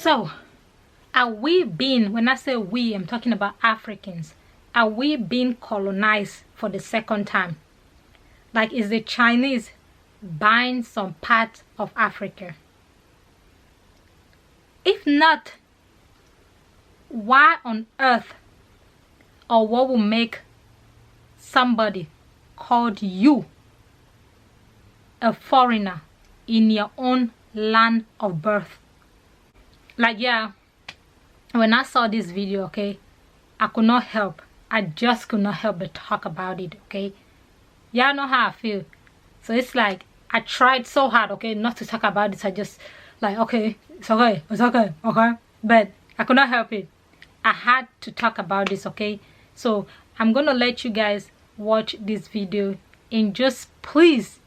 So, are we being, when I say we, I'm talking about Africans, are we being colonized for the second time? Like, is the Chinese buying some part of Africa? If not, why on earth, or what will make somebody called you a foreigner in your own land of birth? Like, yeah, when I saw this video, okay, I could not help. I just could not help but talk about it, okay? Y'all know how I feel. So it's like, I tried so hard, okay, not to talk about this. I just, like, okay, it's okay, okay? But I could not help it. I had to talk about this, okay? So I'm gonna let you guys watch this video and just please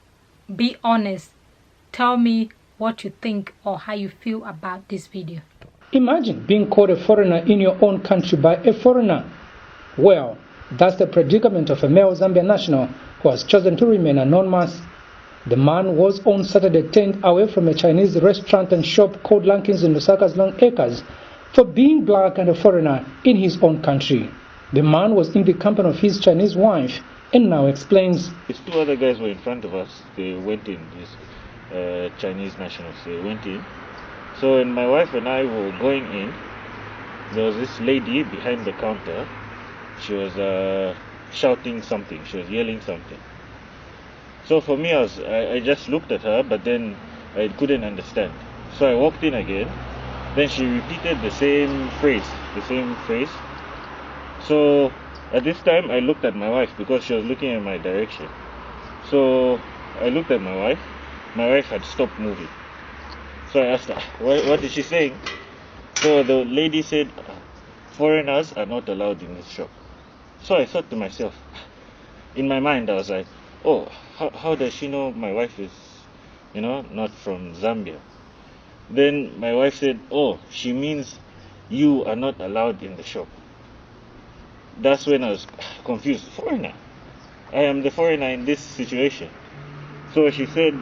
be honest. Tell me what you think or how you feel about this video. Imagine being called a foreigner in your own country by a foreigner. Well, that's the predicament of a male Zambian national who has chosen to remain anonymous. The man was on Saturday detained away from a Chinese restaurant and shop called Lankins in Lusaka's Long Acres for being black and a foreigner in his own country. The man was in the company of his Chinese wife and now explains. These two other guys were in front of us. They went in, these Chinese nationals. They went in. So when my wife and I were going in, there was this lady behind the counter. She was shouting something. She was yelling something. So for me, I just looked at her, but then I couldn't understand. So I walked in again. Then she repeated the same phrase. So at this time, I looked at my wife because she was looking in my direction. So I looked at my wife. My wife had stopped moving. So I asked her, what is she saying? So the lady said, foreigners are not allowed in this shop. So I thought to myself, in my mind, I was like, oh, how does she know my wife is, not from Zambia? Then my wife said, oh, she means you are not allowed in the shop. That's when I was confused. Foreigner? I am the foreigner in this situation. So she said,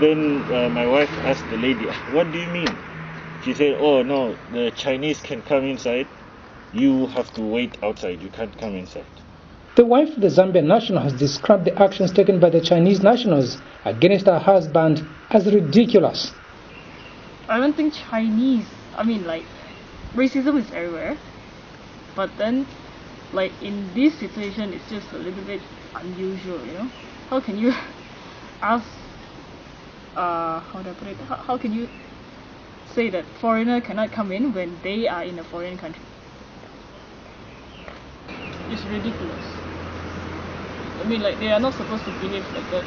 then my wife asked the lady, what do you mean? She said, oh no, the Chinese can come inside. You have to wait outside. You can't come inside. The wife of the Zambian national has described the actions taken by the Chinese nationals against her husband as ridiculous. I don't think Chinese, racism is everywhere. But then, in this situation, it's just a little bit unusual, How can you ask, how do I put it? How can you say that foreigner cannot come in when they are in a foreign country? It's ridiculous. They are not supposed to behave like that.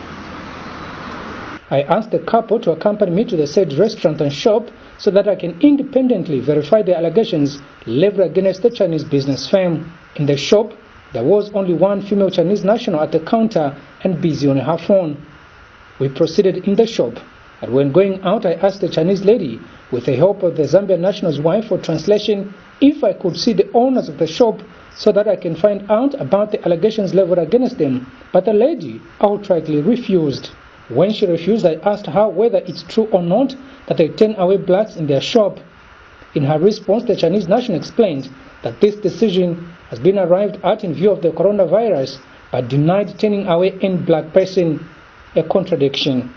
I asked the couple to accompany me to the said restaurant and shop so that I can independently verify the allegations leveled against the Chinese business firm. In the shop, there was only one female Chinese national at the counter and busy on her phone. We proceeded in the shop, and when going out, I asked the Chinese lady, with the help of the Zambian national's wife for translation, if I could see the owners of the shop so that I can find out about the allegations leveled against them. But the lady outrightly refused. When she refused, I asked her whether it's true or not that they turn away blacks in their shop. In her response, the Chinese national explained that this decision has been arrived at in view of the coronavirus, but denied turning away any black person, a contradiction.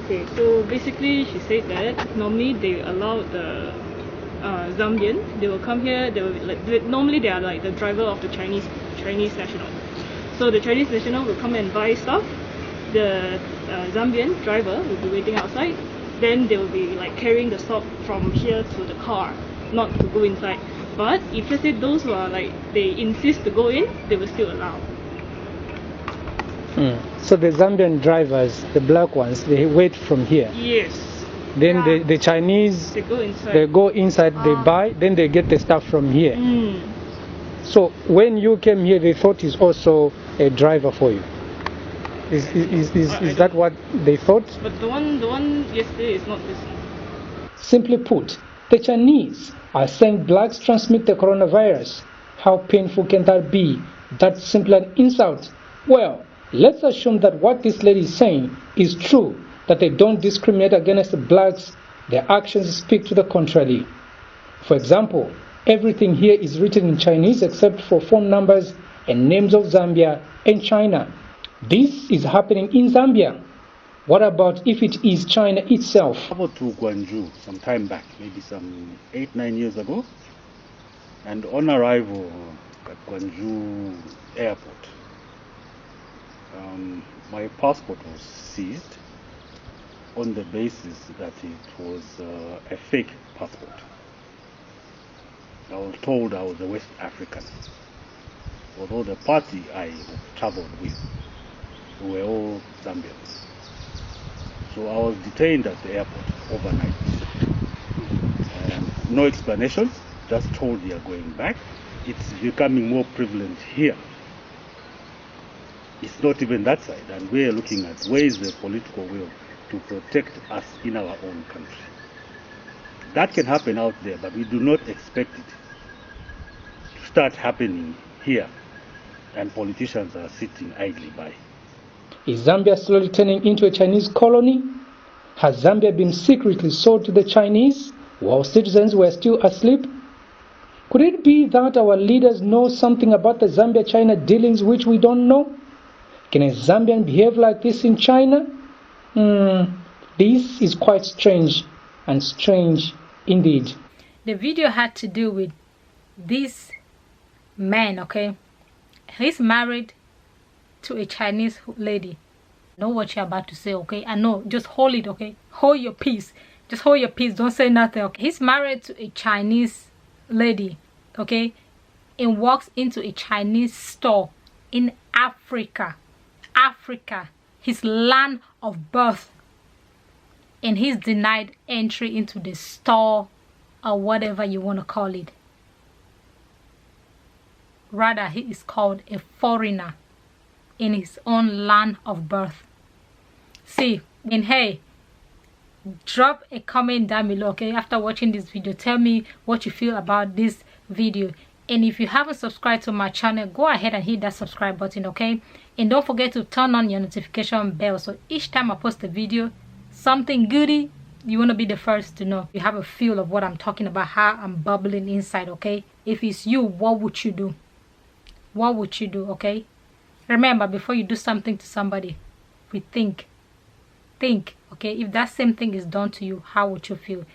Okay, so basically she said that normally they allow the Zambian, they will come here, normally they are like the driver of the Chinese national. So the Chinese national will come and buy stuff, the Zambian driver will be waiting outside, then they will be carrying the stock from here to the car, not to go inside. But if let's say those who are they insist to go in, they will still allow. So the Zambian drivers, the black ones, they wait from here. Yes. Then the Chinese, they go inside. They buy, then they get the stuff from here. So when you came here, they thought he's also a driver for you. Is that what they thought? But the one yesterday is not this. Simply put, the Chinese are saying blacks transmit the coronavirus. How painful can that be? That's simply an insult. Well, Let's assume that what this lady is saying is true, that they don't discriminate against the blacks. Their actions speak to the contrary. For example, everything here is written in Chinese except for phone numbers and names of Zambia and China. This is happening in Zambia. What about if it is China itself? I traveled to Gwangju some time back, maybe some 8-9 years ago. And on arrival at Gwangju airport, my passport was seized on the basis that it was a fake passport. I was told I was a West African, although the party I traveled with were all Zambians. So I was detained at the airport overnight. No explanations, just told you are going back. It's becoming more prevalent here. It's not even that side, and we're looking at where is the political will to protect us in our own country. That can happen out there, but we do not expect it to start happening here, and politicians are sitting idly by. Is Zambia slowly turning into a Chinese colony? Has Zambia been secretly sold to the Chinese while citizens were still asleep? Could it be that our leaders know something about the Zambia-China dealings which we don't know? Can a Zambian behave like this in China? This is quite strange, and strange indeed. The video had to do with this man, okay? He's married to a Chinese lady. Know what you're about to say, okay? I know, just hold it, okay? Hold your peace. Just hold your peace, don't say nothing, okay? He's married to a Chinese lady, okay? And walks into a Chinese store in Africa, his land of birth, and he's denied entry into the store or whatever you want to call it. Rather, he is called a foreigner in his own land of birth. See, and hey, drop a comment down below, okay? After watching this video, tell me what you feel about this video. And if you haven't subscribed to my channel, go ahead and hit that subscribe button, okay? And don't forget to turn on your notification bell, so each time I post a video, something goody, you want to be the first to know. You have a feel of what I'm talking about, how I'm bubbling inside, okay? If it's you, what would you do? What would you do, okay? Remember, before you do something to somebody, we think, okay? If that same thing is done to you, how would you feel?